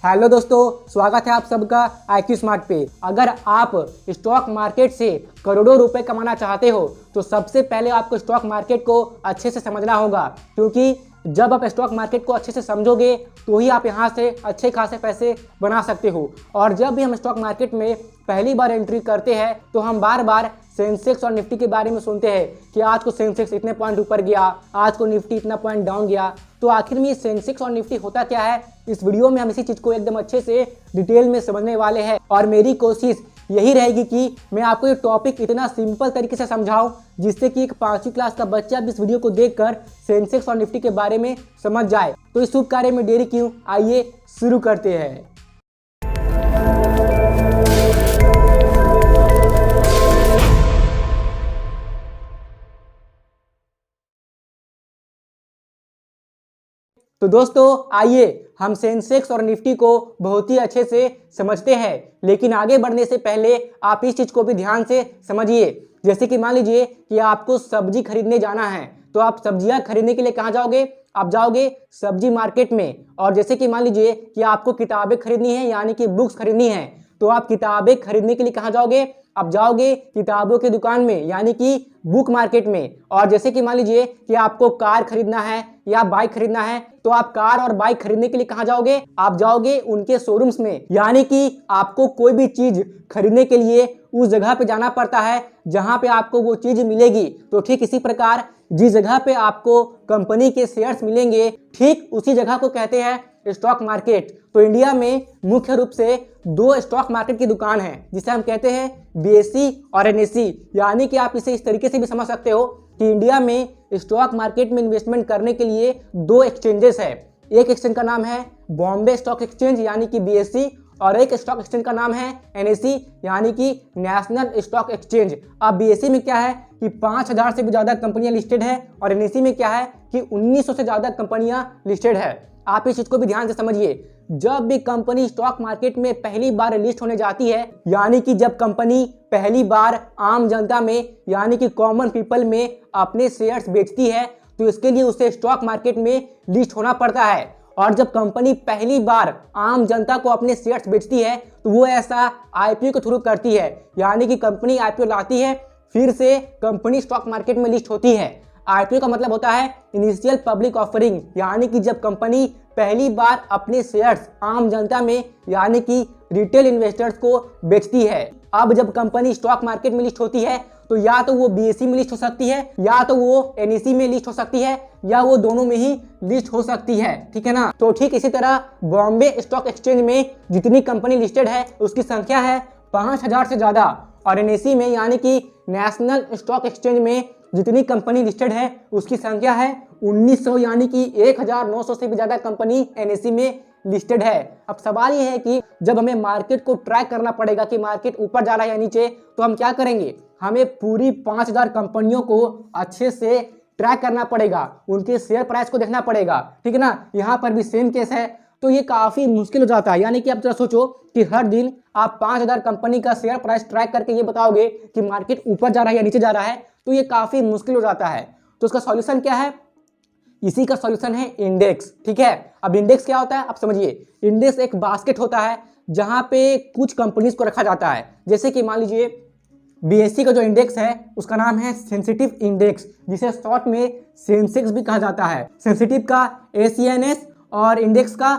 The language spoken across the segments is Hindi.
हेलो दोस्तों, स्वागत है आप सबका IQ स्मार्ट पे। अगर आप स्टॉक मार्केट से करोड़ों रुपए कमाना चाहते हो तो सबसे पहले आपको स्टॉक मार्केट को अच्छे से समझना होगा, क्योंकि जब आप स्टॉक मार्केट को अच्छे से समझोगे तो ही आप यहाँ से अच्छे खासे पैसे बना सकते हो। और जब भी हम स्टॉक मार्केट में पहली बार एंट्री करते हैं तो हम बार बार सेंसेक्स और निफ्टी के बारे में सुनते हैं कि आज को सेंसेक्स इतने पॉइंट ऊपर गया, आज को निफ्टी इतना पॉइंट डाउन गया। तो आखिर में ये सेंसेक्स और निफ्टी होता क्या है, इस वीडियो में हम इसी चीज़ को एकदम अच्छे से डिटेल में समझने वाले हैं। और मेरी कोशिश यही रहेगी कि मैं आपको ये टॉपिक इतना सिंपल तरीके से समझाऊं जिससे कि एक 5वीं क्लास का बच्चा भी इस वीडियो को देखकर सेंसेक्स और निफ्टी के बारे में समझ जाए। तो इस शुभ कार्य में देरी क्यों, आइए शुरू करते हैं। तो दोस्तों आइए हम सेंसेक्स और निफ्टी को बहुत ही अच्छे से समझते हैं, लेकिन आगे बढ़ने से पहले आप इस चीज़ को भी ध्यान से समझिए। जैसे कि मान लीजिए कि आपको सब्जी खरीदने जाना है, तो आप सब्जियां खरीदने के लिए कहाँ जाओगे? आप जाओगे सब्जी मार्केट में। और जैसे कि मान लीजिए कि आपको किताबें खरीदनी है, यानी कि बुक्स खरीदनी है, तो आप किताबें खरीदने के लिए कहाँ जाओगे? आप जाओगे किताबों की दुकान में, यानी कि बुक मार्केट में। और जैसे कि मान लीजिए कि आपको कार खरीदना है या बाइक खरीदना है, तो आप कार और बाइक खरीदने के लिए कहाँ जाओगे? आप जाओगे उनके शोरूम्स में। यानी कि आपको कोई भी चीज खरीदने के लिए उस जगह पे जाना पड़ता है जहां पे आपको वो चीज मिलेगी। तो ठीक इसी प्रकार जिस जगह पे आपको कंपनी के शेयर्स मिलेंगे, ठीक उसी जगह को कहते हैं स्टॉक मार्केट। तो इंडिया में मुख्य रूप से 2 स्टॉक मार्केट की दुकान है, जिसे हम कहते हैं BSE और NSE। यानी कि आप इसे इस तरीके से भी समझ सकते हो कि इंडिया में स्टॉक मार्केट में इन्वेस्टमेंट करने के लिए 2 एक्सचेंजेस है। एक एक्सचेंज का नाम है बॉम्बे स्टॉक एक्सचेंज यानी कि BSE, और एक स्टॉक एक्सचेंज का नाम है NSE यानी कि नेशनल स्टॉक एक्सचेंज। अब BSE में क्या है कि 5000 से भी ज़्यादा कंपनियां लिस्टेड है, और NSE में क्या है कि 1900 से ज़्यादा कंपनियां लिस्टेड है। आप इस चीज़ को भी ध्यान से समझिए। जब भी कंपनी स्टॉक मार्केट में पहली बार लिस्ट होने जाती है, यानी कि जब कंपनी पहली बार आम जनता में यानी कि कॉमन पीपल में अपने शेयर्स बेचती है, तो इसके लिए उसे स्टॉक मार्केट में लिस्ट होना पड़ता है। और जब कंपनी पहली बार आम जनता को अपने शेयर्स बेचती है तो वो ऐसा IPO के थ्रू करती है, यानी कि कंपनी IPO लाती है, फिर से कंपनी स्टॉक मार्केट में लिस्ट होती है। IPO का मतलब होता है इनिशियल पब्लिक ऑफरिंग, यानी कि जब कंपनी पहली बार अपने शेयर्स आम जनता में यानी कि रिटेल इन्वेस्टर्स को बेचती है। अब जब कंपनी स्टॉक मार्केट में लिस्ट होती है तो या तो वो BSE में लिस्ट हो सकती है, या तो वो NSE में लिस्ट हो सकती है, या वो दोनों में ही लिस्ट हो सकती है। ठीक है ना? तो ठीक इसी तरह बॉम्बे स्टॉक एक्सचेंज में जितनी कंपनी लिस्टेड है उसकी संख्या है 5000 से ज़्यादा, और NSE में यानी कि नेशनल स्टॉक एक्सचेंज में जितनी कंपनी लिस्टेड है उसकी संख्या है 1900, यानी कि 1900 से भी ज़्यादा कंपनी NSE में लिस्टेड है। अब सवाल ये है कि जब हमें मार्केट को ट्रैक करना पड़ेगा कि मार्केट ऊपर जा रहा है या नीचे, तो हम क्या करेंगे? हमें पूरी 5000 कंपनियों को अच्छे से ट्रैक करना पड़ेगा, उनके शेयर प्राइस को देखना पड़ेगा। ठीक है ना? यहाँ पर भी सेम केस है। तो ये काफ़ी मुश्किल हो जाता है। यानी कि आप जरा सोचो कि हर दिन आप 5000 कंपनी का शेयर प्राइस ट्रैक करके ये बताओगे कि मार्केट ऊपर जा रहा है या नीचे जा रहा है, तो ये काफ़ी मुश्किल हो जाता है। तो इसका सॉल्यूशन क्या है? इसी का सॉल्यूशन है इंडेक्स। ठीक है? अब इंडेक्स क्या होता है आप समझिए। इंडेक्स एक बास्केट होता है जहां पे कुछ कंपनीज को रखा जाता है। जैसे कि मान लीजिए BSE का जो इंडेक्स है उसका नाम है सेंसिटिव इंडेक्स, जिसे शॉर्ट में सेंसेक्स भी कहा जाता है। सेंसिटिव का ACNS और इंडेक्स का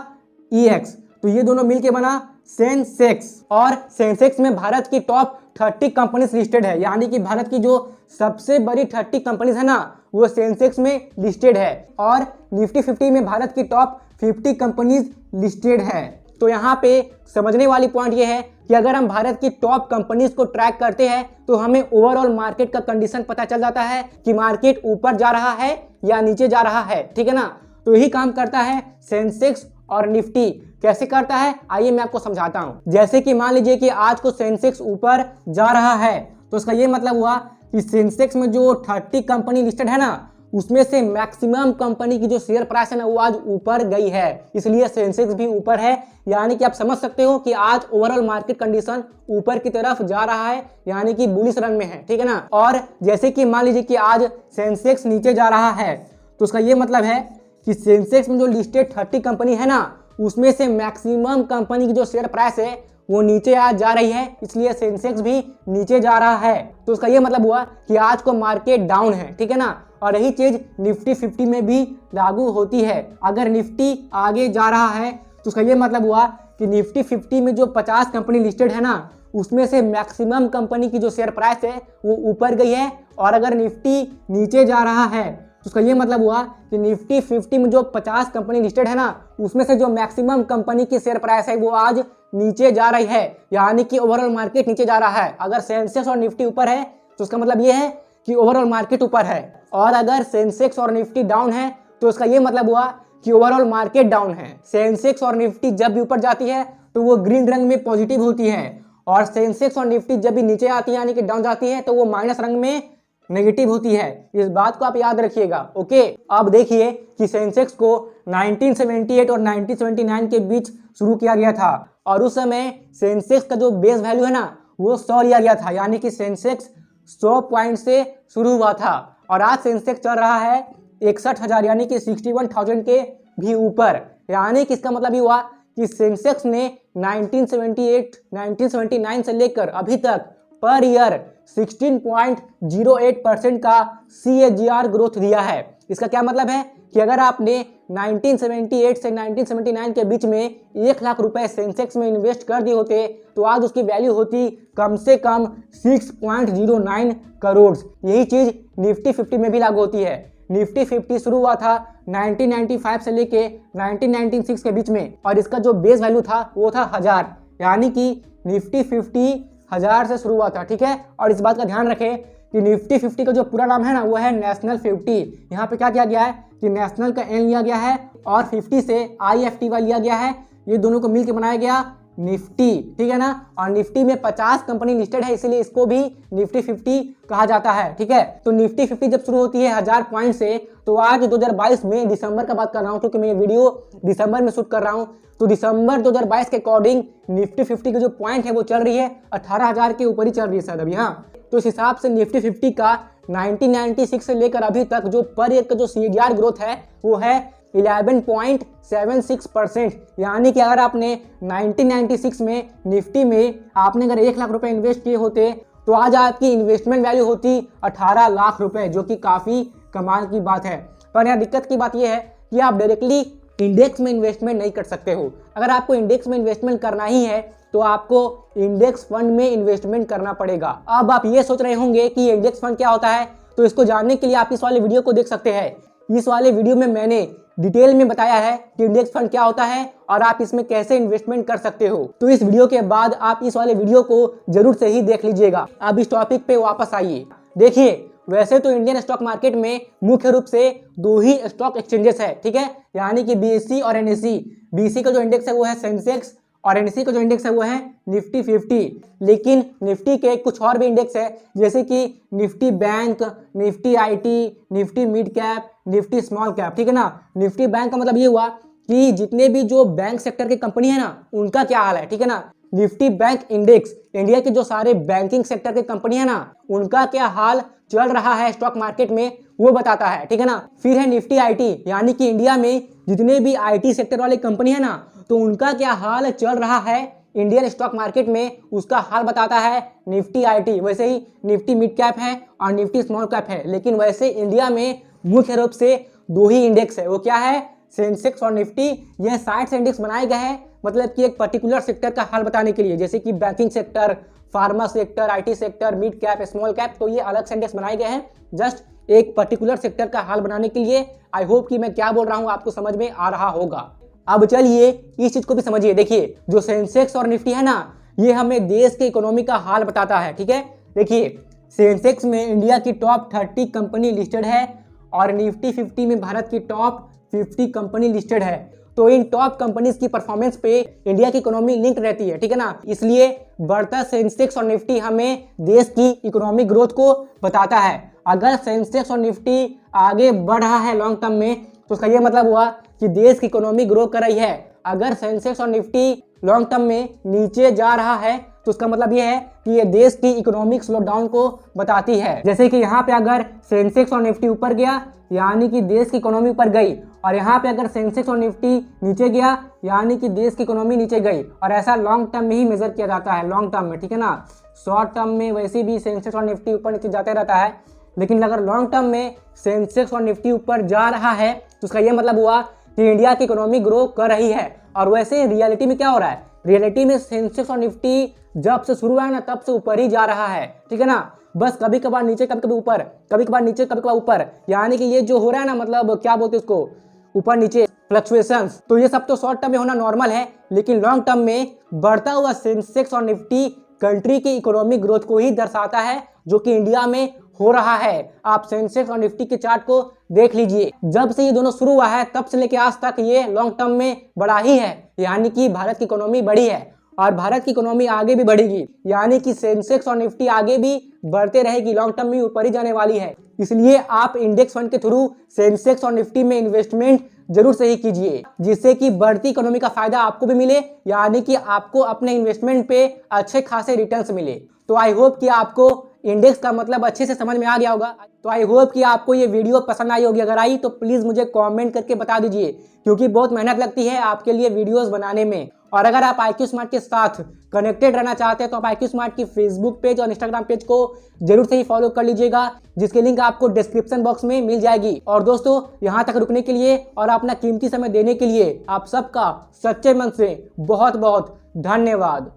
EX, तो ये दोनों मिलके बना सेंसेक्स। और सेंसेक्स में भारत की टॉप 30 कंपनीज लिस्टेड है, यानी कि भारत की जो सबसे बड़ी 30 कंपनीज है ना, वो सेंसेक्स में लिस्टेड है। और निफ्टी 50 में भारत की टॉप 50 कंपनीज लिस्टेड है। तो यहाँ पे समझने वाली पॉइंट ये है कि अगर हम भारत की टॉप कंपनीज को ट्रैक करते हैं तो हमें ओवरऑल मार्केट का कंडीशन पता चल जाता है कि मार्केट ऊपर जा रहा है या नीचे जा रहा है। ठीक है ना? तो यही काम करता है सेंसेक्स और निफ्टी। कैसे करता है आइए मैं आपको समझाता हूं। जैसे कि मान लीजिए कि आज को सेंसेक्स ऊपर जा रहा है, तो इसका ये मतलब हुआ कि सेंसेक्स में जो 30 कंपनी लिस्टेड है ना, उसमें से मैक्सिमम कंपनी की जो शेयर प्राइस है ना वो आज ऊपर गई है, इसलिए सेंसेक्स भी ऊपर है। यानी कि आप समझ सकते हो कि आज ओवरऑल मार्केट कंडीशन ऊपर की तरफ जा रहा है, यानी कि बुलिश रन में है। ठीक है ना? और जैसे कि मान लीजिए कि आज सेंसेक्स नीचे जा रहा है, तो उसका ये मतलब है कि सेंसेक्स में जो लिस्टेड 30 कंपनी है ना उसमें से मैक्सिमम कंपनी की जो शेयर प्राइस है वो नीचे आज जा रही है, इसलिए सेंसेक्स भी नीचे जा रहा है। तो उसका ये मतलब हुआ कि आज को मार्केट डाउन है, ठीक है ना। और यही चीज निफ्टी 50 में भी लागू होती है। अगर निफ्टी आगे जा रहा है तो उसका ये मतलब हुआ कि निफ्टी 50 में जो 50 कंपनी लिस्टेड है ना, उसमें से मैक्सिमम कंपनी की जो शेयर प्राइस है वो ऊपर गई है। और अगर निफ्टी नीचे जा रहा है तो उसका ये मतलब हुआ कि निफ्टी 50 में जो 50 कंपनी लिस्टेड है ना, उसमें से जो मैक्सिमम कंपनी की शेयर प्राइस है वो आज नीचे जा रही है, यानी कि ओवरऑल मार्केट नीचे जा रहा है। अगर सेंसेक्स और निफ्टी ऊपर है तो उसका मतलब ये है कि ओवरऑल मार्केट ऊपर है, और अगर सेंसेक्स और निफ्टी डाउन है तो उसका ये मतलब हुआ कि ओवरऑल मार्केट डाउन है। सेंसेक्स और निफ्टी जब भी ऊपर जाती है तो वो ग्रीन रंग में पॉजिटिव होती है, और सेंसेक्स और निफ्टी जब भी नीचे आती है यानी कि डाउन जाती है तो वो माइनस रंग में नेगेटिव होती है। इस बात को आप याद रखिएगा। ओके, अब देखिए कि सेंसेक्स को 1978 और 1979 के बीच शुरू किया गया था, और उस समय सेंसेक्स का जो बेस वैल्यू है ना वो 100 लिया गया था, यानी कि सेंसेक्स 100 पॉइंट से शुरू हुआ था। और आज सेंसेक्स चल रहा है 61,000 यानी कि 61,000 के भी ऊपर। यानी कि इसका मतलब ये हुआ कि सेंसेक्स ने 1979 से लेकर अभी तक पर ईयर 16.08% का CAGR ग्रोथ दिया है। इसका क्या मतलब है कि अगर आपने 1978 से 1979 के बीच में 1 लाख रुपए सेंसेक्स में इन्वेस्ट कर दिए होते तो आज उसकी वैल्यू होती कम से कम 6.09 करोड़। यही चीज निफ्टी 50 में भी लागू होती है। निफ्टी 50 शुरू हुआ था 1995 से लेके 1996 के बीच में, और इसका जो बेस वैल्यू था वो था 1000, यानी कि निफ्टी 50 1000 से शुरू हुआ था, ठीक है। और इस बात का ध्यान रखें कि निफ्टी 50 का जो पूरा नाम है ना वो है नेशनल 50। यहाँ पे क्या किया गया है कि नेशनल का एन लिया गया है और 50 से IFTY लिया गया है, ये दोनों को मिलकर बनाया गया निफ्टी, ठीक है ना। और निफ्टी में 50 कंपनी लिस्टेड है, इसीलिए इसको भी निफ्टी 50 कहा जाता है, ठीक है। तो निफ्टी 50 जब शुरू होती है 1000 पॉइंट से, तो आज 2022 में दिसंबर का बात कर रहा हूँ क्योंकि मैं ये वीडियो दिसंबर में शूट कर रहा हूँ, तो दिसंबर 2022 के अकॉर्डिंग निफ्टी 50 की जो पॉइंट है वो चल रही है 18,000 के ऊपर ही चल रही है शायद अभी। हाँ, तो इस हिसाब से निफ्टी 50 का 1996 से लेकर अभी तक जो पर ईयर का जो CAGR ग्रोथ है वो है 11.76%। यानी कि अगर आपने 1996 में निफ्टी में आपने अगर 1 लाख रुपए इन्वेस्ट किए होते तो आज आपकी इन्वेस्टमेंट वैल्यू होती 18 लाख रुपए, जो कि काफ़ी कमाल की बात है। पर यहाँ दिक्कत की बात यह है कि आप डायरेक्टली इंडेक्स में इन्वेस्टमेंट नहीं कर सकते हो। अगर आपको इंडेक्स में इन्वेस्टमेंट करना ही है तो आपको इंडेक्स फंड में इन्वेस्टमेंट करना पड़ेगा। अब आप ये सोच रहे होंगे कि इंडेक्स फंड क्या होता है, तो इसको जानने के लिए आप इस वाले वीडियो को देख सकते हैं। इस वाले वीडियो में मैंने डिटेल में बताया है कि इंडेक्स फंड क्या होता है और आप इसमें कैसे इन्वेस्टमेंट कर सकते हो। तो इस वीडियो के बाद आप इस वाले वीडियो को जरूर से ही देख लीजिएगा। अब इस टॉपिक पे वापस आइए। देखिए, वैसे तो इंडियन स्टॉक मार्केट में मुख्य रूप से 2 ही स्टॉक एक्सचेंजेस है, ठीक है, यानी कि BSE और NSE। BSE का जो इंडेक्स है वो है सेंसेक्स और NSE का जो इंडेक्स है वो है निफ्टी 50। लेकिन निफ्टी के कुछ और भी इंडेक्स है, जैसे कि Nifty bank, Nifty IT, Nifty mid cap, Nifty small cap, ठीक है ना। निफ्टी बैंक का मतलब ये हुआ कि जितने भी जो बैंक सेक्टर की कंपनी है ना उनका क्या हाल है, ठीक है ना। निफ्टी बैंक इंडेक्स इंडिया के जो सारे बैंकिंग सेक्टर की कंपनी है ना उनका क्या हाल चल रहा है स्टॉक मार्केट में वो बताता है, ठीक है ना। फिर है निफ्टी IT, यानी कि इंडिया में जितने भी IT सेक्टर वाली कंपनी है ना तो उनका क्या हाल चल रहा है इंडियन स्टॉक मार्केट में, उसका हाल बताता है निफ्टी IT। वैसे ही निफ्टी मिड कैप है और निफ्टी स्मॉल कैप है, लेकिन वैसे इंडिया में मुख्य रूप से 2 ही इंडेक्स है। वो क्या है, सेंसेक्स और निफ्टी। यह 60 इंडेक्स बनाए गए हैं, मतलब कि एक पर्टिकुलर सेक्टर का हाल बताने के लिए, जैसे कि banking sector, pharma sector, IT sector, mid cap, small cap. तो ये अलग से इंडेक्स बनाए गए हैं जस्ट एक पर्टिकुलर सेक्टर का हाल बनाने के लिए। आई होप कि मैं क्या बोल रहा हूँ आपको समझ में आ रहा होगा। अब चलिए इस चीज को भी समझिए। देखिए, जो सेंसेक्स और निफ्टी है ना ये हमें देश के इकोनॉमी का हाल बताता है, ठीक है। देखिए, सेंसेक्स में इंडिया की टॉप 30 कंपनी लिस्टेड है और निफ्टी 50 में भारत की टॉप 50 कंपनी लिस्टेड है। तो इन टॉप कंपनीज की परफॉर्मेंस पे इंडिया की इकोनॉमी लिंक रहती है, ठीक है ना। इसलिए बढ़ता सेंसेक्स और निफ्टी हमें देश की इकोनॉमिक ग्रोथ को बताता है। अगर सेंसेक्स और निफ्टी आगे बढ़ रहा है लॉन्ग टर्म में तो उसका ये मतलब हुआ कि देश की इकोनॉमी ग्रो कर रही है। अगर सेंसेक्स और निफ्टी लॉन्ग टर्म में नीचे जा रहा है तो उसका मतलब ये है कि ये देश की इकोनॉमिक स्लोडाउन को बताती है। जैसे कि यहाँ पे अगर सेंसेक्स और निफ्टी ऊपर गया यानी कि देश की इकोनॉमी ऊपर गई, और यहाँ पे अगर सेंसेक्स और निफ्टी नीचे गया यानी कि देश की इकोनॉमी नीचे गई, और ऐसा लॉन्ग टर्म में ही मेजर किया जाता है, लॉन्ग टर्म में, ठीक है ना। शॉर्ट टर्म में वैसे भी सेंसेक्स और निफ्टी ऊपर नीचे जाते रहता है, लेकिन अगर लॉन्ग टर्म में सेंसेक्स और निफ्टी ऊपर जा रहा है तो उसका यह मतलब हुआ कि इंडिया की इकोनॉमी ग्रो कर रही है। और वैसे रियलिटी में क्या हो रहा है, रियलिटी में सेंसेक्स और निफ्टी जब से शुरू हुआ है ना तब से ऊपर ही जा रहा है, ठीक है ना। बस कभी कभार नीचे, कभी कभी ऊपर, कभी कभार नीचे, कभी कभार ऊपर, यानी कि ये जो हो रहा है ना, मतलब क्या बोलते हैं उसको, ऊपर नीचे फ्लक्चुएशंस, तो ये सब तो शॉर्ट टर्म में होना नॉर्मल है। लेकिन लॉन्ग टर्म में बढ़ता हुआ सेंसेक्स और निफ्टी कंट्री की इकोनॉमिक ग्रोथ को ही दर्शाता है, जो कि इंडिया में हो रहा है। आप सेंसेक्स और निफ्टी के चार्ट को देख लीजिए, जब से ये दोनों शुरू हुआ है तब से लेकर आज तक ये लॉन्ग टर्म में बढ़ा ही है, यानी कि भारत की इकोनॉमी बढ़ी है और भारत की इकोनॉमी आगे भी बढ़ेगी, यानी कि सेंसेक्स और निफ्टी आगे भी बढ़ते रहेगी, लॉन्ग टर्म में ऊपर ही जाने वाली है। इसलिए आप इंडेक्स फंड के थ्रू सेंसेक्स और निफ्टी में इन्वेस्टमेंट जरूर से ही कीजिए, जिससे कि बढ़ती इकोनॉमी का फायदा आपको भी मिले, यानी कि आपको अपने इन्वेस्टमेंट पे अच्छे खासे रिटर्न्स मिले। तो आई होप कि आपको इंडेक्स का मतलब अच्छे से समझ में आ गया होगा। तो आई होप कि आपको ये वीडियो पसंद आई होगी, अगर आई तो प्लीज़ मुझे कमेंट करके बता दीजिए, क्योंकि बहुत मेहनत लगती है आपके लिए वीडियोस बनाने में। और अगर आप IQ स्मार्ट के साथ कनेक्टेड रहना चाहते हैं तो आप IQ स्मार्ट की फेसबुक पेज और इंस्टाग्राम पेज को जरूर से ही फॉलो कर लीजिएगा, जिसकी लिंक आपको डिस्क्रिप्शन बॉक्स में मिल जाएगी। और दोस्तों, यहाँ तक रुकने के लिए और अपना कीमती समय देने के लिए आप सबका सच्चे मन से बहुत बहुत धन्यवाद।